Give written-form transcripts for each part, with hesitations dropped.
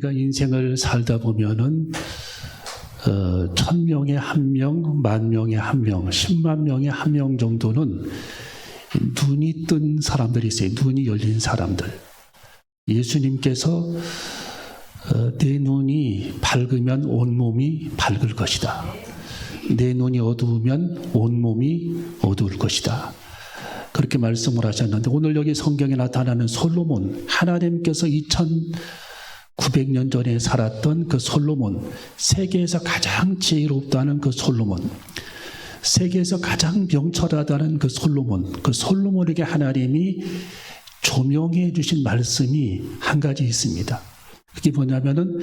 우리가 인생을 살다 보면은 1000명에 1명, 10,000명에 1명, 10만 명에 1명 정도는 눈이 뜬 사람들이 있어요. 눈이 열린 사람들. 예수님께서 내 눈이 밝으면 온몸이 밝을 것이다. 내 눈이 어두우면 온몸이 어두울 것이다. 그렇게 말씀을 하셨는데, 오늘 여기 성경에 나타나는 솔로몬, 하나님께서 2900년 전에 살았던 그 솔로몬, 세계에서 가장 지혜롭다는 그 솔로몬, 세계에서 가장 명철하다는 그 솔로몬, 그 솔로몬에게 하나님이 조명해 주신 말씀이 한 가지 있습니다. 그게 뭐냐면은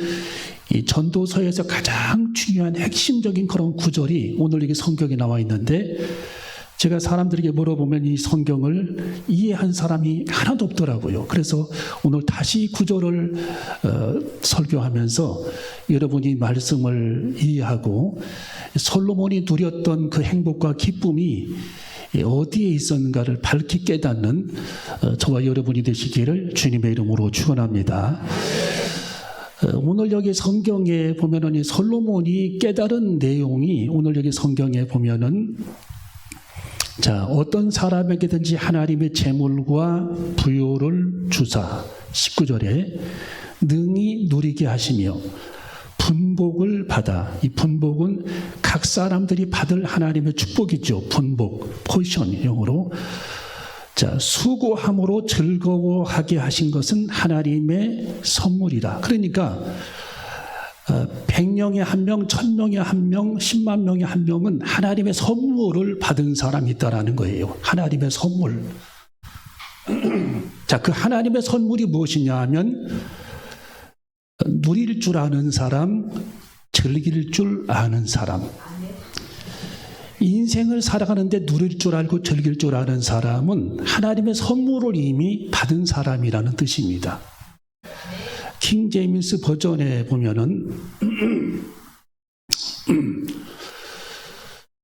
이 전도서에서 가장 중요한 핵심적인 그런 구절이 오늘 여기 성경에 나와 있는데, 제가 사람들에게 물어보면 이 성경을 이해한 사람이 하나도 없더라고요. 그래서 오늘 다시 구절을 설교하면서 여러분이 말씀을 이해하고 솔로몬이 누렸던 그 행복과 기쁨이 어디에 있었는가를 밝히 깨닫는 저와 여러분이 되시기를 주님의 이름으로 축원합니다. 오늘 여기 성경에 보면은 이 솔로몬이 깨달은 내용이, 오늘 여기 성경에 보면은 자, 어떤 사람에게든지 하나님의 재물과 부요를 주사 19절에 능히 누리게 하시며 분복을 받아, 이 분복은 각 사람들이 받을 하나님의 축복이죠. 분복, 포션용으로. 자, 수고함으로 즐거워하게 하신 것은 하나님의 선물이라. 그러니까 100명에 1명, 1000명에 1명, 10만 명에 1명은 하나님의 선물을 받은 사람이 있다라는 거예요. 하나님의 선물. 자, 그 하나님의 선물이 무엇이냐 하면 누릴 줄 아는 사람, 즐길 줄 아는 사람. 인생을 살아가는데 누릴 줄 알고 즐길 줄 아는 사람은 하나님의 선물을 이미 받은 사람이라는 뜻입니다. 킹 제임스 버전에 보면은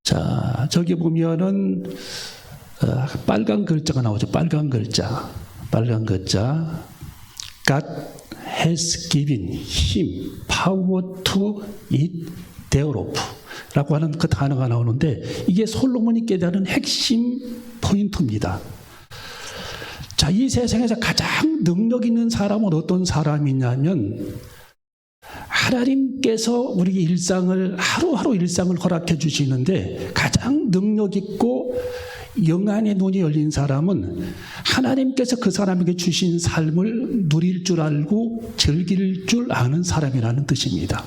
자, 저기 보면은 빨간 글자가 나오죠. 빨간 글자. God has given him power to eat thereof 라고 하는 그 단어가 나오는데, 이게 솔로몬이 깨달은 핵심 포인트입니다. 자, 이 세상에서 가장 능력 있는 사람은 어떤 사람이냐면, 하나님께서 우리 일상을, 하루하루 일상을 허락해 주시는데 가장 능력 있고 영안의 눈이 열린 사람은 하나님께서 그 사람에게 주신 삶을 누릴 줄 알고 즐길 줄 아는 사람이라는 뜻입니다.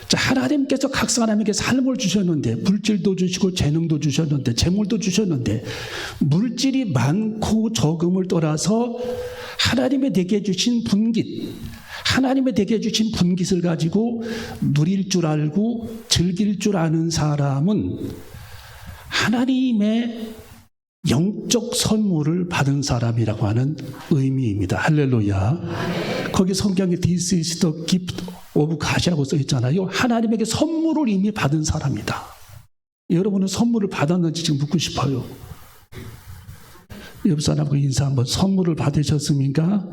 자, 하나님께서 각 사람에게 삶을 주셨는데, 물질도 주시고 재능도 주셨는데, 재물도 주셨는데, 물질이 많고 적음을 떠나서 하나님의 내게 주신 분깃, 하나님의 내게 주신 분깃을 가지고 누릴 줄 알고 즐길 줄 아는 사람은 하나님의 영적 선물을 받은 사람이라고 하는 의미입니다. 할렐루야. 거기 성경에 This is the gift of God이라고 써 있잖아요. 하나님에게 선물을 이미 받은 사람이다. 여러분은 선물을 받았는지 지금 묻고 싶어요. 옆 사람하고 인사 한번. 선물을 받으셨습니까?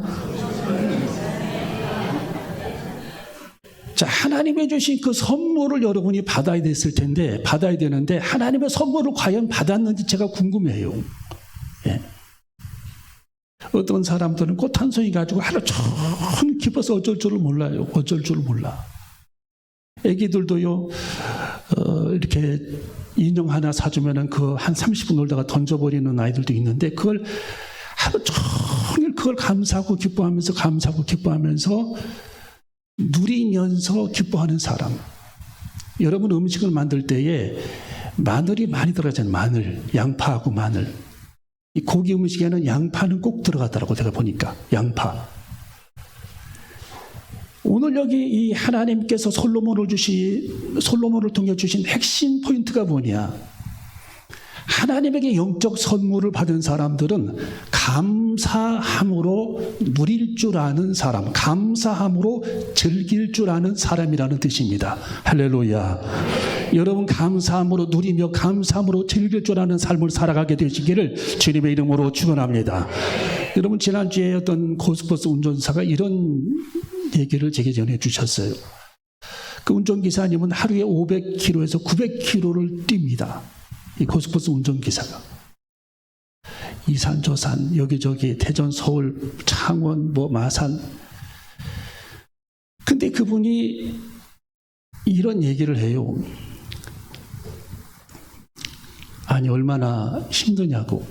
자, 하나님이 주신 그 선물을 여러분이 받아야 됐을 텐데, 받아야 되는데, 하나님의 선물을 과연 받았는지 제가 궁금해요. 예. 어떤 사람들은 꽃 한 송이 가지고 하루 종일 기뻐서 어쩔 줄을 몰라요. 어쩔 줄을 몰라. 애기들도요, 이렇게 인형 하나 사주면은 그 한 30분 놀다가 던져버리는 아이들도 있는데, 그걸 하루 종일 그걸 감사하고 기뻐하면서 누리면서 기뻐하는 사람. 여러분, 음식을 만들 때에 마늘이 많이 들어가잖아요. 마늘, 양파하고 마늘. 이 고기 음식에는 양파는 꼭 들어가더라고, 제가 보니까. 양파. 오늘 여기 이 하나님께서 솔로몬을 통해 주신 핵심 포인트가 뭐냐? 하나님에게 영적 선물을 받은 사람들은 감사함으로 누릴 줄 아는 사람, 감사함으로 즐길 줄 아는 사람이라는 뜻입니다. 할렐루야. 여러분, 감사함으로 누리며 감사함으로 즐길 줄 아는 삶을 살아가게 되시기를 주님의 이름으로 축원합니다. 여러분, 지난주에 어떤 고속버스 운전사가 이런 얘기를 제게 전해 주셨어요. 그 운전기사님은 하루에 500km에서 900km를 뜁니다. 이 고속버스 운전기사가. 이산저산 여기저기 대전, 서울, 창원, 마산. 근데 그분이 이런 얘기를 해요. 아니 얼마나 힘드냐고.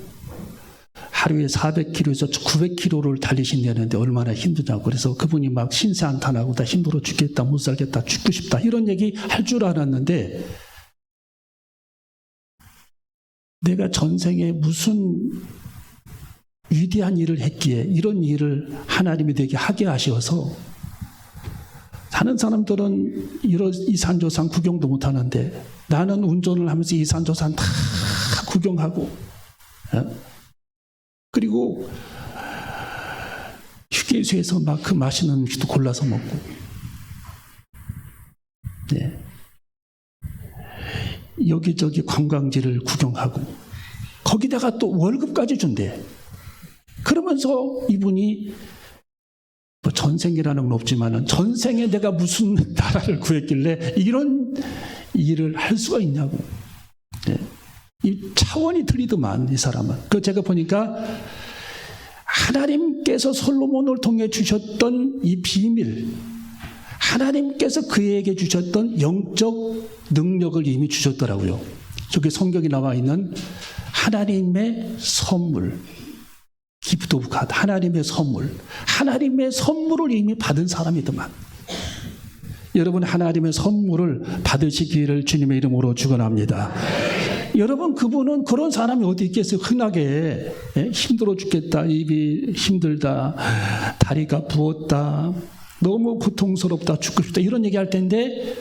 하루에 400km에서 900km를 달리신다는데 얼마나 힘드냐고. 그래서 그분이 막 신세한탄하고 다 힘들어 죽겠다, 못 살겠다, 죽고 싶다 이런 얘기 할 줄 알았는데, 내가 전생에 무슨 위대한 일을 했기에 이런 일을 하나님이 되게 하게 하셔서, 다른 사람들은 이런 이산저산 구경도 못하는데 나는 운전을 하면서 이산저산 다 구경하고, 그리고 휴게소에서 막 그 맛있는 음식도 골라서 먹고, 네. 여기저기 관광지를 구경하고, 거기다가 또 월급까지 준대. 그러면서 이분이 전생이라는 건 없지만은 전생에 내가 무슨 나라를 구했길래 이런 일을 할 수가 있냐고. 네. 이 차원이 틀리더만 이 사람은. 그 제가 보니까 하나님께서 솔로몬을 통해 주셨던 이 비밀, 하나님께서 그에게 주셨던 영적 능력을 이미 주셨더라고요. 저기 성경에 나와 있는 하나님의 선물, 기프트 오브 갓, 하나님의 선물, 하나님의 선물을 이미 받은 사람이더만. 여러분, 하나님의 선물을 받으시기를 주님의 이름으로 축원합니다. 여러분, 그분은 그런 사람이 어디 있겠어요? 흔하게 힘들어 죽겠다, 입이 힘들다, 다리가 부었다, 너무 고통스럽다, 죽고 싶다 이런 얘기할 텐데,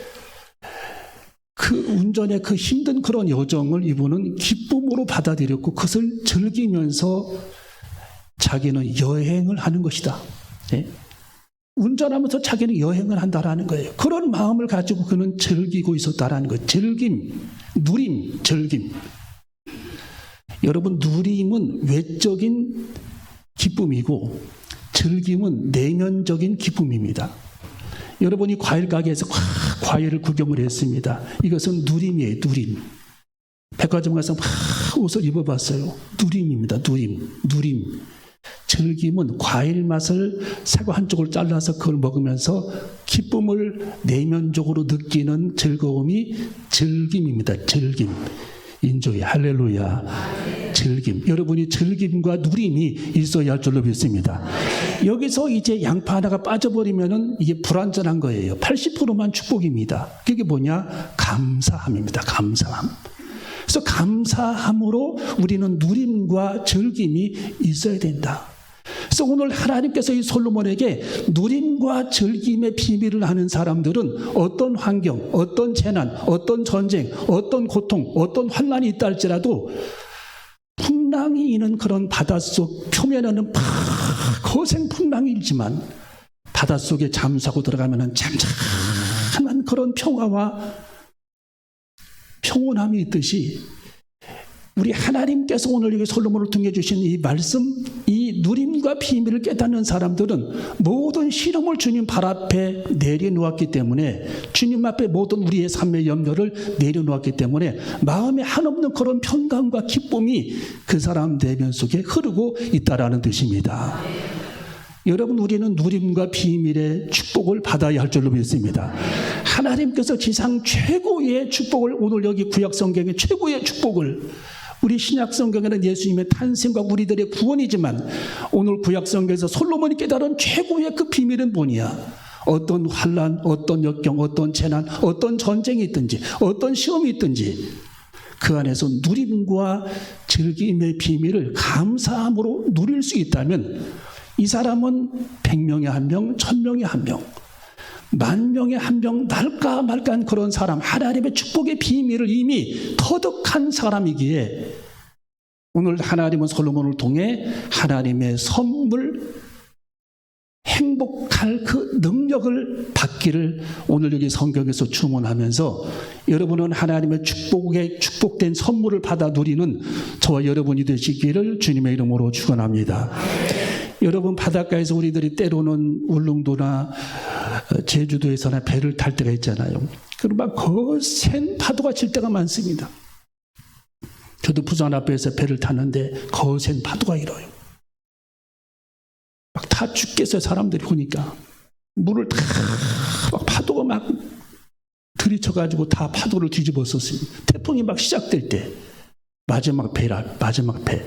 그 운전의 그 힘든 그런 여정을 이분은 기쁨으로 받아들였고 그것을 즐기면서 자기는 여행을 하는 것이다. 네? 운전하면서 자기는 여행을 한다라는 거예요. 그런 마음을 가지고 그는 즐기고 있었다라는 거예요. 즐김, 누림, 즐김. 여러분, 누림은 외적인 기쁨이고 즐김은 내면적인 기쁨입니다. 여러분이 과일 가게에서 과일을 구경을 했습니다. 이것은 누림이에요. 누림. 백화점 가서 막 옷을 입어봤어요. 누림입니다. 누림. 즐김은 과일 맛을 사과 한쪽을 잘라서 그걸 먹으면서 기쁨을 내면적으로 느끼는 즐거움이 즐김입니다. 즐김. 인조이, 할렐루야. 즐김. 여러분이 즐김과 누림이 있어야 할 줄로 믿습니다. 여기서 이제 양파 하나가 빠져버리면은 이게 불완전한 거예요. 80%만 축복입니다. 그게 뭐냐? 감사함입니다. 감사함. 그래서 감사함으로 우리는 누림과 즐김이 있어야 된다. 그래서 오늘 하나님께서 이 솔로몬에게 누림과 즐김의 비밀을 아는 사람들은 어떤 환경, 어떤 재난, 어떤 전쟁, 어떤 고통, 어떤 환난이 있다 할지라도 풍랑이 있는 그런 바닷속 표면에는 거센 풍랑이 일지만 바닷속에 잠수하고 들어가면 잠잠한 그런 평화와 평온함이 있듯이 우리 하나님께서 오늘 여기 솔로몬을 통해 주신 이 말씀, 이 누림과 비밀을 깨닫는 사람들은 모든 시험을 주님 발 앞에 내려놓았기 때문에, 주님 앞에 모든 우리의 삶의 염려를 내려놓았기 때문에 마음에 한없는 그런 평강과 기쁨이 그 사람 내면 속에 흐르고 있다라는 뜻입니다. 여러분, 우리는 누림과 비밀의 축복을 받아야 할 줄로 믿습니다. 하나님께서 지상 최고의 축복을, 오늘 여기 구약성경의 최고의 축복을, 우리 신약성경에는 예수님의 탄생과 우리들의 구원이지만 오늘 구약성경에서 솔로몬이 깨달은 최고의 그 비밀은 뭐냐? 어떤 환난, 어떤 역경, 어떤 재난, 어떤 전쟁이 있든지 어떤 시험이 있든지 그 안에서 누림과 즐김의 비밀을 감사함으로 누릴 수 있다면 이 사람은 100명에 1명, 1000명에 1명, 10,000명에 1명 날까 말까한 그런 사람, 하나님의 축복의 비밀을 이미 터득한 사람이기에 오늘 하나님은 솔로몬을 통해 하나님의 선물, 행복할 그 능력을 받기를 오늘 여기 성경에서 주문하면서 여러분은 하나님의 축복에 축복된 선물을 받아 누리는 저와 여러분이 되시기를 주님의 이름으로 축원합니다. 여러분, 바닷가에서 우리들이 때로는 울릉도나 제주도에서나 배를 탈 때가 있잖아요. 그리고 막 거센 파도가 칠 때가 많습니다. 저도 부산 앞에서 배를 타는데 거센 파도가 일어요. 막 다 죽겠어요. 사람들이 보니까 물을 다 막 파도가 막 들이쳐가지고 다 파도를 뒤집었었습니다. 태풍이 막 시작될 때 마지막 배.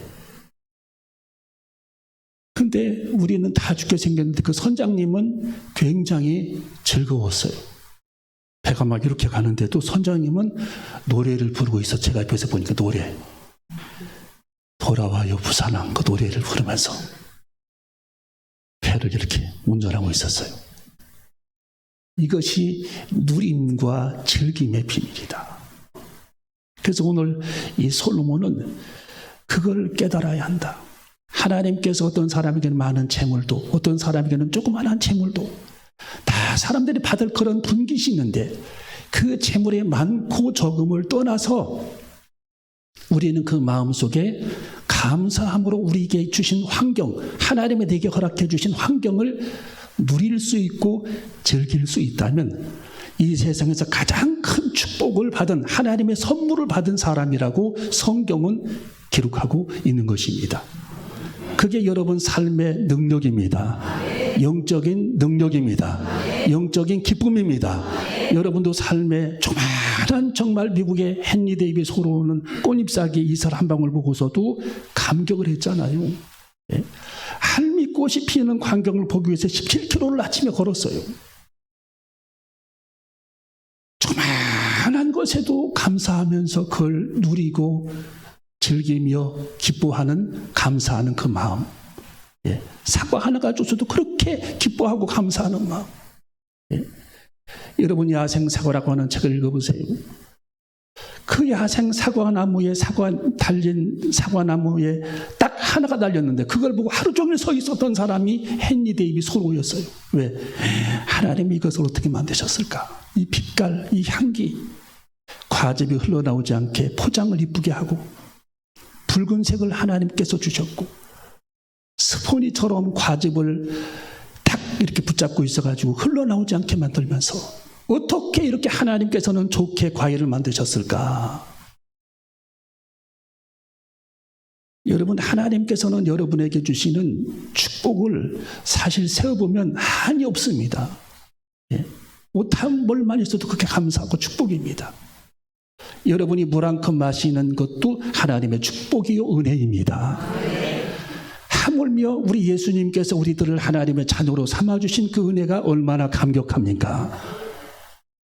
근데 우리는 다 죽게 생겼는데 그 선장님은 굉장히 즐거웠어요. 배가 막 이렇게 가는데도 선장님은 노래를 부르고 있어. 제가 옆에서 보니까 노래. 돌아와요 부산항, 그 노래를 부르면서 배를 이렇게 운전하고 있었어요. 이것이 누림과 즐김의 비밀이다. 그래서 오늘 이 솔로몬은 그걸 깨달아야 한다. 하나님께서 어떤 사람에게는 많은 재물도, 어떤 사람에게는 조그마한 재물도 다 사람들이 받을 그런 분깃이 있는데 그 재물의 많고 적음을 떠나서 우리는 그 마음속에 감사함으로 우리에게 주신 환경, 하나님이 내게 허락해 주신 환경을 누릴 수 있고 즐길 수 있다면 이 세상에서 가장 큰 축복을 받은, 하나님의 선물을 받은 사람이라고 성경은 기록하고 있는 것입니다. 그게 여러분 삶의 능력입니다. 영적인 능력입니다. 영적인 기쁨입니다. 여러분도 삶의 조그마한, 정말 미국의 헨리 데이비스 호로는 꽃잎사귀 이슬 한 방울 보고서도 감격을 했잖아요. 할미꽃이 피는 광경을 보기 위해서 17km를 아침에 걸었어요. 조그마한 것에도 감사하면서 그걸 누리고 즐기며 기뻐하는, 감사하는 그 마음. 사과 하나가 줘서도 그렇게 기뻐하고 감사하는 마음. 여러분, 야생 사과라고 하는 책을 읽어보세요. 그 야생 사과나무에, 달린 사과나무에 딱 하나가 달렸는데 그걸 보고 하루 종일 서 있었던 사람이 헨리 데이비스 호로였어요. 왜? 하나님이 이것을 어떻게 만드셨을까? 이 빛깔, 이 향기, 과즙이 흘러나오지 않게 포장을 이쁘게 하고, 붉은색을 하나님께서 주셨고, 스포니처럼 과즙을 딱 이렇게 붙잡고 있어가지고 흘러나오지 않게 만들면서 어떻게 이렇게 하나님께서는 좋게 과일을 만드셨을까? 여러분, 하나님께서는 여러분에게 주시는 축복을 사실 세어보면 한이 없습니다. 못한 뭘만 있어도 그렇게 감사하고 축복입니다. 여러분이 물 한 컵 마시는 것도 하나님의 축복이요 은혜입니다. 하물며 우리 예수님께서 우리들을 하나님의 자녀로 삼아주신 그 은혜가 얼마나 감격합니까?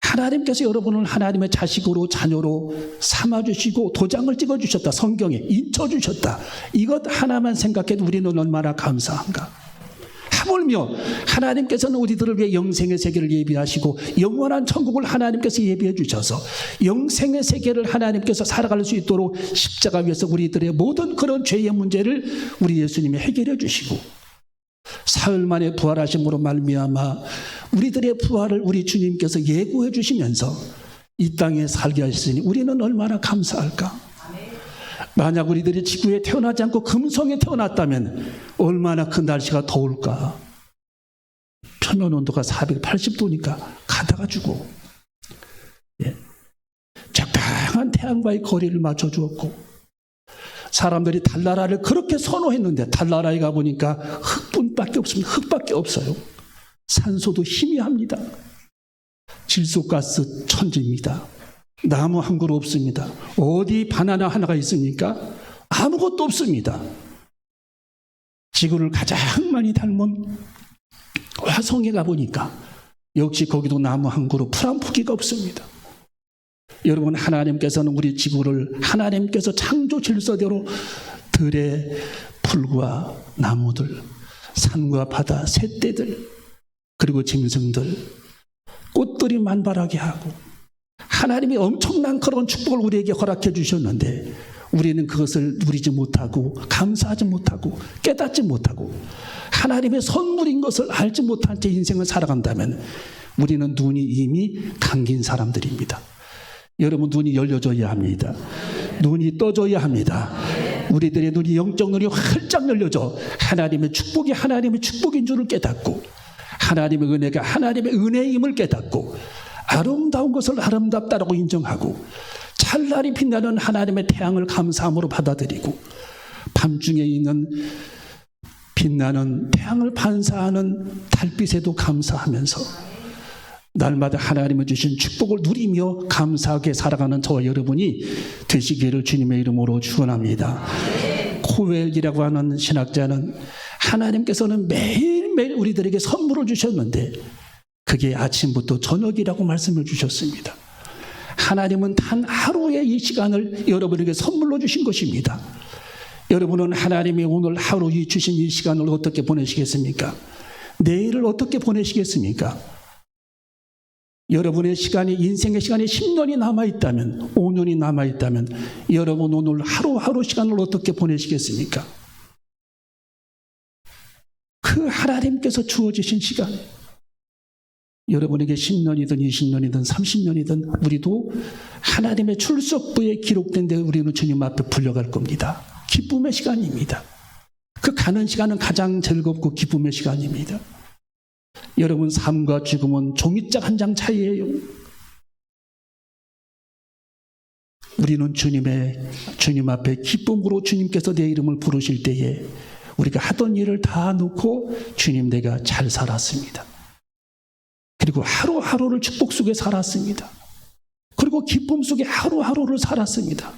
하나님께서 여러분을 하나님의 자식으로, 자녀로 삼아주시고 도장을 찍어주셨다. 성경에 인쳐주셨다. 이것 하나만 생각해도 우리는 얼마나 감사한가. 하물며 하나님께서는 우리들을 위해 영생의 세계를 예비하시고 영원한 천국을 하나님께서 예비해 주셔서 영생의 세계를 하나님께서 살아갈 수 있도록 십자가 위에서 우리들의 모든 그런 죄의 문제를 우리 예수님이 해결해 주시고 사흘 만에 부활하심으로 말미암아 우리들의 부활을 우리 주님께서 예고해 주시면서 이 땅에 살게 하셨으니 우리는 얼마나 감사할까. 만약 우리들이 지구에 태어나지 않고 금성에 태어났다면 얼마나 그 날씨가 더울까. 표면 온도가 480도니까 가다가 죽고, 적당한 태양과의 거리를 맞춰주었고, 사람들이 달나라를 그렇게 선호했는데 달나라에 가보니까 흙뿐밖에 없습니다. 흙밖에 없어요. 산소도 희미합니다. 질소가스 천지입니다. 나무 한 그루 없습니다. 어디 바나나 하나가 있습니까? 아무것도 없습니다. 지구를 가장 많이 닮은 화성에 가보니까 역시 거기도 나무 한 그루, 풀 한 포기가 없습니다. 여러분, 하나님께서는 우리 지구를 하나님께서 창조 질서대로 들의 풀과 나무들, 산과 바다, 새떼들, 그리고 짐승들, 꽃들이 만발하게 하고 하나님이 엄청난 그런 축복을 우리에게 허락해 주셨는데 우리는 그것을 누리지 못하고 감사하지 못하고 깨닫지 못하고 하나님의 선물인 것을 알지 못한 채 인생을 살아간다면 우리는 눈이 이미 감긴 사람들입니다. 여러분, 눈이 열려져야 합니다. 눈이 떠져야 합니다. 우리들의 눈이, 영적 눈이 활짝 열려져 하나님의 축복인 줄을 깨닫고, 하나님의 은혜가 하나님의 은혜임을 깨닫고, 아름다운 것을 아름답다라고 인정하고, 찬란히 빛나는 하나님의 태양을 감사함으로 받아들이고, 밤중에 있는 빛나는 태양을 반사하는 달빛에도 감사하면서 날마다 하나님이 주신 축복을 누리며 감사하게 살아가는 저와 여러분이 되시기를 주님의 이름으로 축원합니다. 코웰이라고 하는 신학자는 하나님께서는 매일매일 우리들에게 선물을 주셨는데 그게 아침부터 저녁이라고 말씀을 주셨습니다. 하나님은 단 하루의 이 시간을 여러분에게 선물로 주신 것입니다. 여러분은 하나님이 오늘 하루 주신 이 시간을 어떻게 보내시겠습니까? 내일을 어떻게 보내시겠습니까? 여러분의 시간이, 인생의 시간이 10년이 남아있다면, 5년이 남아있다면 여러분 오늘 하루하루 시간을 어떻게 보내시겠습니까? 그 하나님께서 주어주신 시간, 여러분에게 10년이든 20년이든 30년이든 우리도 하나님의 출석부에 기록된 데 우리는 주님 앞에 불려갈 겁니다. 기쁨의 시간입니다. 그 가는 시간은 가장 즐겁고 기쁨의 시간입니다. 여러분 삶과 죽음은 종이짝 한 장 차이예요. 우리는 주님 앞에 기쁨으로 주님께서 내 이름을 부르실 때에 우리가 하던 일을 다 놓고 주님, 내가 잘 살았습니다. 그리고 하루하루를 축복 속에 살았습니다. 그리고 기쁨 속에 하루하루를 살았습니다.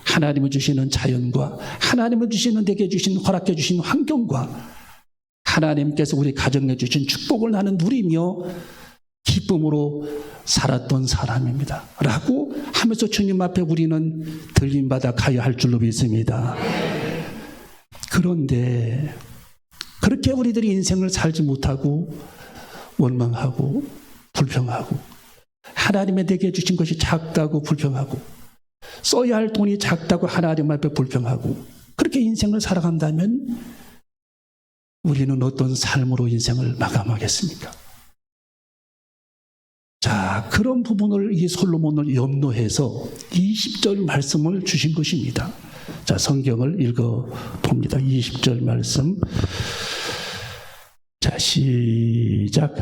하나님을 주시는 자연과 하나님을 주시는 내게 주신, 허락해 주신 환경과 하나님께서 우리 가정에 주신 축복을 나는 누리며 기쁨으로 살았던 사람입니다 라고 하면서 주님 앞에 우리는 들림받아 가야 할 줄로 믿습니다. 그런데 그렇게 우리들이 인생을 살지 못하고 원망하고 불평하고, 하나님의 내게 주신 것이 작다고 불평하고, 써야 할 돈이 작다고 하나님 앞에 불평하고, 그렇게 인생을 살아간다면 우리는 어떤 삶으로 인생을 마감하겠습니까? 자, 그런 부분을 이 솔로몬을 염두해서 20절 말씀을 주신 것입니다. 자, 성경을 읽어봅니다. 20절 말씀. 자, 시작.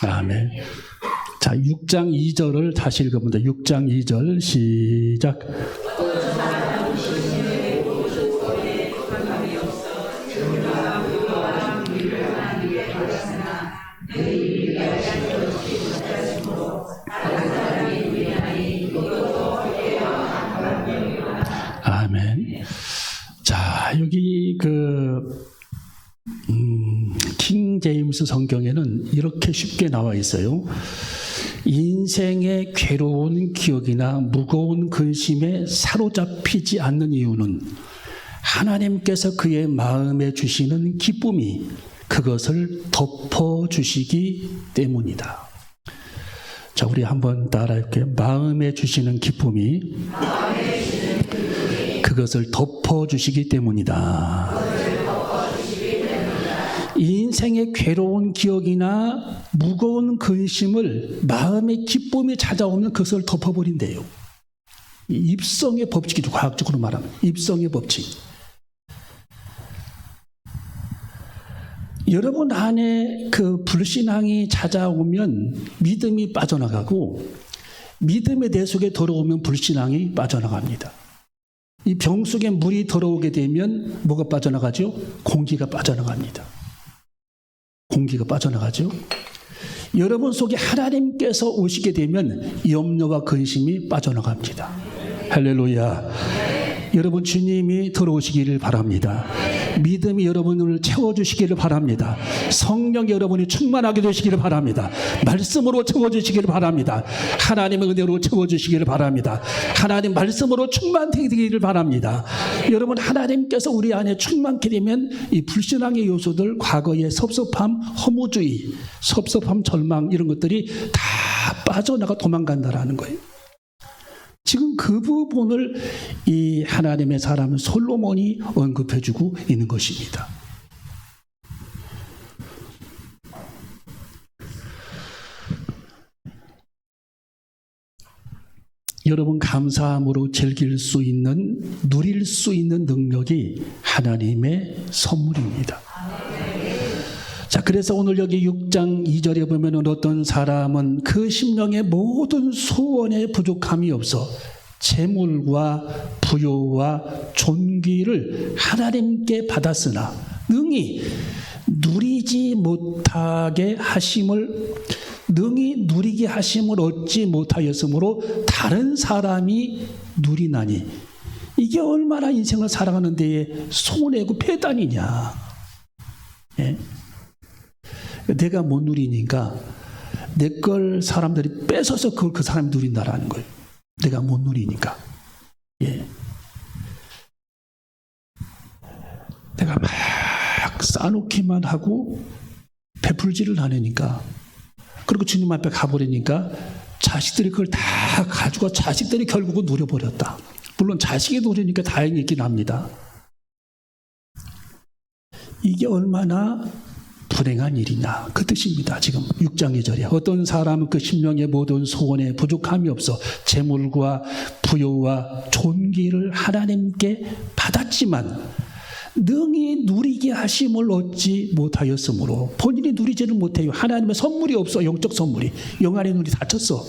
아멘. 자, 6장 2절을 다시 읽어봅니다. 6장 2절 시작. 아멘. 자, 여기 킹 제임스 성경에는 이렇게 쉽게 나와 있어요. 인생의 괴로운 기억이나 무거운 근심에 사로잡히지 않는 이유는 하나님께서 그의 마음에 주시는 기쁨이 그것을 덮어주시기 때문이다. 자, 우리 한번 따라할게요. 마음에 주시는 기쁨이 그것을 덮어주시기 때문이다. 인생의 괴로운 기억이나 무거운 근심을 마음의 기쁨이 찾아오면 그것을 덮어버린대요. 입성의 법칙이죠. 과학적으로 말하면 입성의 법칙. 여러분 안에 그 불신앙이 찾아오면 믿음이 빠져나가고, 믿음이 내 속에 들어오면 불신앙이 빠져나갑니다. 이 병 속에 물이 들어오게 되면 뭐가 빠져나가죠? 공기가 빠져나갑니다. 공기가 빠져나가죠. 여러분 속에 하나님께서 오시게 되면 염려와 근심이 빠져나갑니다. 할렐루야. 여러분 주님이 들어오시기를 바랍니다. 믿음이 여러분을 채워주시기를 바랍니다. 성령 여러분이 충만하게 되시기를 바랍니다. 말씀으로 채워주시기를 바랍니다. 하나님의 은혜로 채워주시기를 바랍니다. 하나님 말씀으로 충만되기를 바랍니다. 여러분 하나님께서 우리 안에 충만케 되면 이 불신앙의 요소들, 과거의 섭섭함, 허무주의, 섭섭함, 절망 이런 것들이 다 빠져나가 도망간다라는 거예요. 지금 그 부분을 이 하나님의 사람 솔로몬이 언급해주고 있는 것입니다. 여러분 감사함으로 즐길 수 있는, 누릴 수 있는 능력이 하나님의 선물입니다. 자, 그래서 오늘 여기 6장 2절에 보면 어떤 사람은 그 심령의 모든 소원에 부족함이 없어 재물과 부요와 존귀를 하나님께 받았으나 능히 누리지 못하게 하심을, 능히 누리게 하심을 얻지 못하였으므로 다른 사람이 누리나니. 이게 얼마나 인생을 살아가는 데에 손해고 폐단이냐. 예? 내가 못 누리니까 내 걸 사람들이 뺏어서 그걸 그 사람이 누린다라는 거예요. 내가 못 누리니까. 예. 내가 막 쌓아놓기만 하고 베풀지를 않으니까, 그리고 주님 앞에 가버리니까 자식들이 그걸 다 가지고 자식들이 결국은 누려버렸다. 물론 자식이 누리니까 다행히 있긴 합니다. 이게 얼마나 불행한 일이냐, 그 뜻입니다. 지금 6장 2절에 어떤 사람은 그 심령의 모든 소원에 부족함이 없어 재물과 부요와 존귀를 하나님께 받았지만 능히 누리게 하심을 얻지 못하였으므로, 본인이 누리지를 못해요. 하나님의 선물이 없어. 영적 선물이, 영안의 눈이 닫혔어.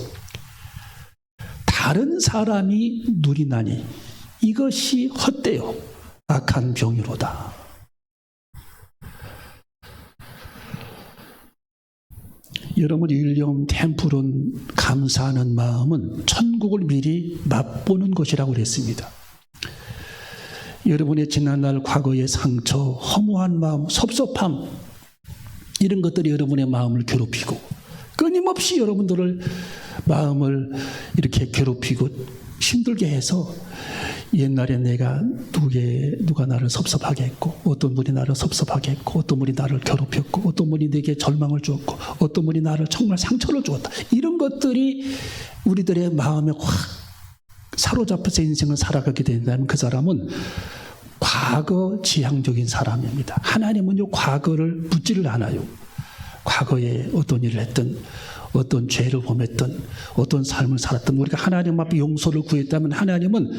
다른 사람이 누리나니 이것이 헛되어 악한 병이로다. 여러분, 윌리엄 템플은 감사하는 마음은 천국을 미리 맛보는 것이라고 그랬습니다. 여러분의 지난날 과거의 상처, 허무한 마음, 섭섭함, 이런 것들이 여러분의 마음을 괴롭히고 끊임없이 여러분들을 마음을 이렇게 괴롭히고 힘들게 해서, 옛날에 내가 누가 나를 섭섭하게 했고, 어떤 분이 나를 섭섭하게 했고, 어떤 분이 나를 괴롭혔고, 어떤 분이 내게 절망을 주었고, 어떤 분이 나를 정말 상처를 주었다. 이런 것들이 우리들의 마음에 확 사로잡혀서 인생을 살아가게 된다면 그 사람은 과거 지향적인 사람입니다. 하나님은요, 과거를 묻지를 않아요. 과거에 어떤 일을 했든, 어떤 죄를 범했던, 어떤 삶을 살았던, 우리가 하나님 앞에 용서를 구했다면 하나님은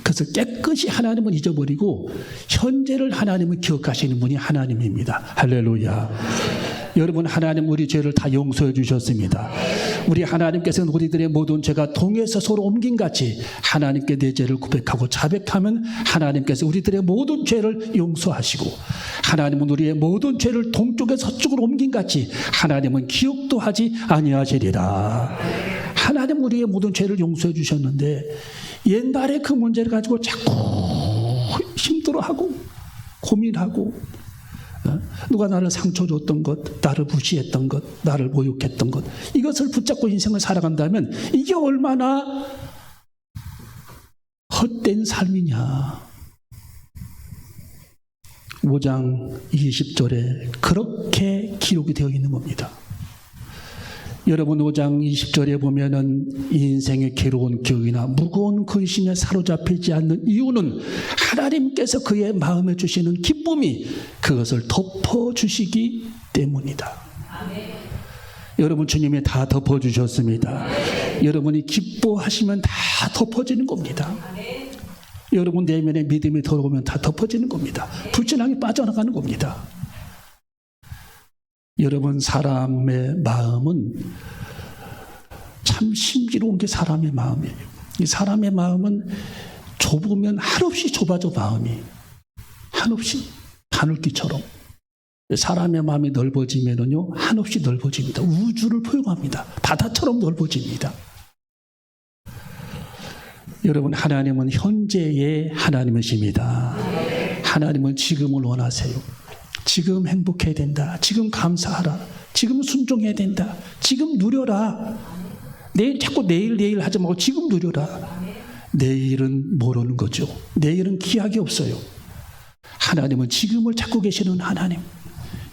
그것을 깨끗이 하나님은 잊어버리고 현재를 하나님은 기억하시는 분이 하나님입니다. 할렐루야. 여러분, 하나님 우리 죄를 다 용서해 주셨습니다. 우리 하나님께서는 우리들의 모든 죄가 동에서 서로 옮긴 같이 하나님께 내 죄를 고백하고 자백하면 하나님께서 우리들의 모든 죄를 용서하시고, 하나님은 우리의 모든 죄를 동쪽에서 서쪽으로 옮긴 같이 하나님은 기억도 하지 아니하시리라. 하나님 우리의 모든 죄를 용서해 주셨는데 옛날에 그 문제를 가지고 자꾸 힘들어하고 고민하고, 누가 나를 상처 줬던 것, 나를 무시했던 것, 나를 모욕했던 것, 이것을 붙잡고 인생을 살아간다면 이게 얼마나 헛된 삶이냐. 5장 20절에 그렇게 기록이 되어 있는 겁니다. 여러분, 5장 20절에 보면은 인생의 괴로운 기억이나 무거운 근심에 사로잡히지 않는 이유는 하나님께서 그의 마음에 주시는 기쁨이 그것을 덮어주시기 때문이다. 아멘. 여러분, 주님이 다 덮어주셨습니다. 아멘. 여러분이 기뻐하시면 다 덮어지는 겁니다. 아멘. 여러분 내면에 믿음이 들어오면 다 덮어지는 겁니다. 불신앙이 빠져나가는 겁니다. 여러분, 사람의 마음은 참 신비로운 게 사람의 마음이에요. 이 사람의 마음은 좁으면 한없이 좁아져. 마음이 한없이 바늘귀처럼. 사람의 마음이 넓어지면은요 한없이 넓어집니다. 우주를 포용합니다. 바다처럼 넓어집니다. 여러분, 하나님은 현재의 하나님이십니다. 하나님은 지금을 원하세요. 지금 행복해야 된다. 지금 감사하라. 지금 순종해야 된다. 지금 누려라. 내일 자꾸 내일 하지 말고 지금 누려라. 내일은 모르는 거죠. 내일은 기약이 없어요. 하나님은 지금을 찾고 계시는 하나님.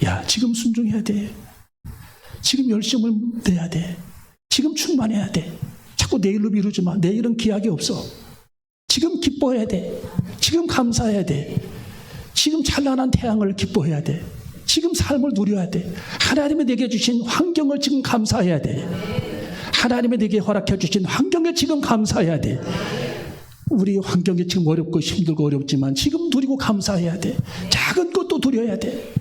야, 지금 순종해야 돼. 지금 열심을 내야 돼. 지금 충만해야 돼. 자꾸 내일로 미루지 마. 내일은 기약이 없어. 지금 기뻐해야 돼. 지금 감사해야 돼. 지금 찬란한 태양을 기뻐해야 돼. 지금 삶을 누려야 돼. 하나님이 내게 주신 환경을 지금 감사해야 돼. 하나님이 내게 허락해 주신 환경에 지금 감사해야 돼. 우리 환경이 지금 어렵고 힘들고 어렵지만 지금 누리고 감사해야 돼. 작은 것도 누려야 돼.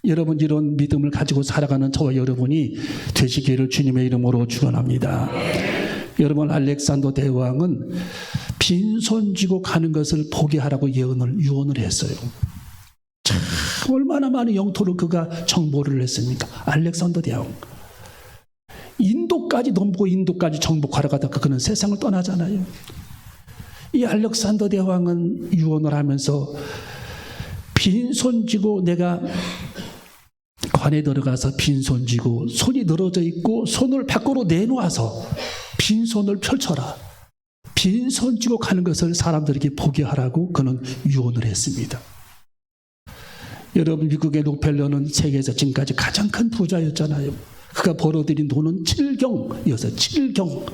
여러분, 이런 믿음을 가지고 살아가는 저와 여러분이 되시기를 주님의 이름으로 축원합니다. 여러분, 알렉산더 대왕은 빈손 쥐고 가는 것을 포기하라고 유언을 했어요. 참 얼마나 많은 영토를 그가 정보를 했습니까? 알렉산더 대왕. 인도까지 넘보고 인도까지 정복하러 가다가 그는 세상을 떠나잖아요. 이 알렉산더 대왕은 유언을 하면서 빈손 쥐고, 내가 관에 들어가서 빈손 쥐고 손이 늘어져 있고 손을 밖으로 내놓아서 빈손을 펼쳐라. 빈손 쥐고 가는 것을 사람들에게 보게 하라고 그는 유언을 했습니다. 여러분, 미국의 록펠러는 세계에서 지금까지 가장 큰 부자였잖아요. 그가 벌어들인 돈은 7경이어서 7경.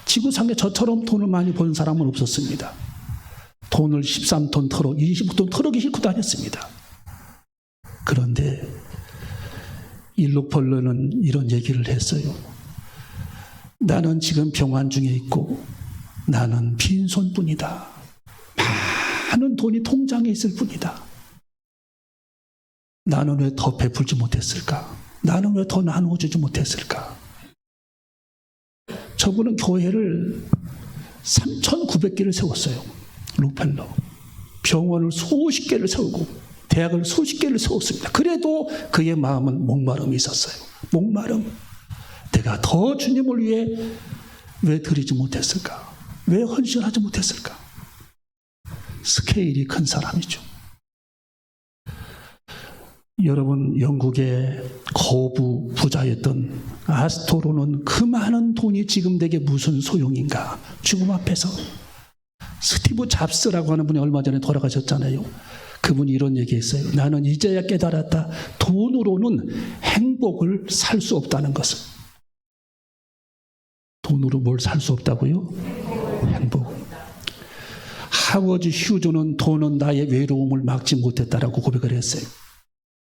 지구상에 저처럼 돈을 많이 버는 사람은 없었습니다. 돈을 13톤 트럭, 20톤 트럭에 싣고 다녔습니다. 그런데 이 록펠러는 이런 얘기를 했어요. 나는 지금 병환 중에 있고 나는 빈손뿐이다. 많은 돈이 통장에 있을 뿐이다. 나는 왜 더 베풀지 못했을까? 나는 왜 더 나누어주지 못했을까? 저분은 교회를 3,900개를 세웠어요. 록펠러. 병원을 수십 개를 세우고 대학을 수십 개를 세웠습니다. 그래도 그의 마음은 목마름이 있었어요. 목마름. 내가 더 주님을 위해 왜 드리지 못했을까? 왜 헌신하지 못했을까? 스케일이 큰 사람이죠. 여러분, 영국의 거부 부자였던 아스토로는 그 많은 돈이 지금 내게 무슨 소용인가? 죽음 앞에서. 스티브 잡스라고 하는 분이 얼마 전에 돌아가셨잖아요. 그분이 이런 얘기했어요. 나는 이제야 깨달았다. 돈으로는 행복을 살 수 없다는 것을. 돈으로 뭘 살 수 없다고요? 행복. 하워드 휴즈는 돈은 나의 외로움을 막지 못했다라고 고백을 했어요.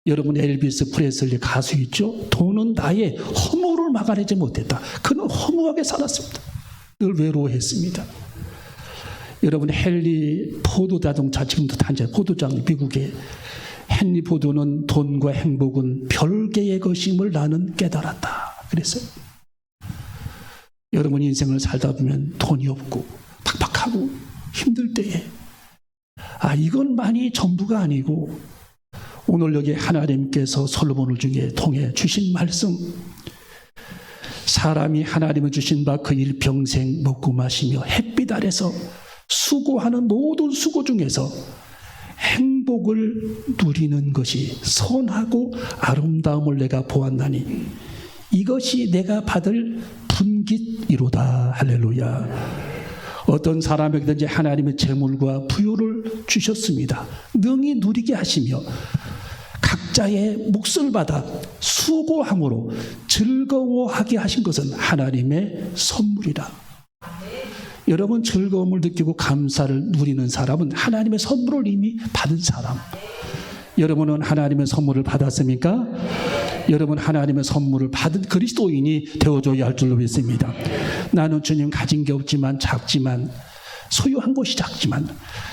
여러분, 엘비스 프레슬리 가수 있죠? 돈은 나의 허무를 막아내지 못했다. 그는 허무하게 살았습니다. 늘 외로워했습니다. 여러분, 헨리 포드 자동차 지금도 탄재 포드장, 미국의 헨리 포드는 돈과 행복은 별개의 것임을 나는 깨달았다. 그랬어요. 여러분, 인생을 살다 보면 돈이 없고 팍팍하고 힘들 때에 이것만이 전부가 아니고, 오늘 여기 하나님께서 솔로몬을 통해 주신 말씀, 사람이 하나님을 주신 바 그 일평생 먹고 마시며 햇빛 아래서 수고하는 모든 수고 중에서 행복을 누리는 것이 선하고 아름다움을 내가 보았나니 이것이 내가 받을 분깃이로다. 할렐루야. 어떤 사람에게든지 하나님의 재물과 부요를 주셨습니다. 능히 누리게 하시며 각자의 몫을 받아 수고함으로 즐거워하게 하신 것은 하나님의 선물이라. 여러분, 즐거움을 느끼고 감사를 누리는 사람은 하나님의 선물을 이미 받은 사람. 여러분은 하나님의 선물을 받았습니까? 여러분, 하나님의 선물을 받은 그리스도인이 되어줘야 할 줄로 믿습니다. 나는 주님 가진 게 없지만, 작지만, 소유한 것이 작지만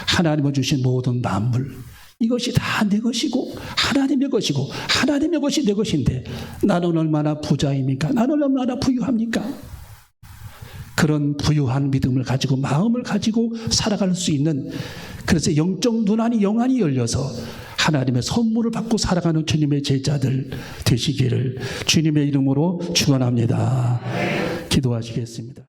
하나님을 주신 모든 만물, 이것이 다 내 것이고 하나님의 것이고 하나님의 것이 내 것인데 나는 얼마나 부자입니까? 나는 얼마나 부유합니까? 그런 부유한 믿음을 가지고, 마음을 가지고 살아갈 수 있는, 그래서 영적 눈안이 영안이 열려서 하나님의 선물을 받고 살아가는 주님의 제자들 되시기를 주님의 이름으로 축원합니다. 기도하시겠습니다.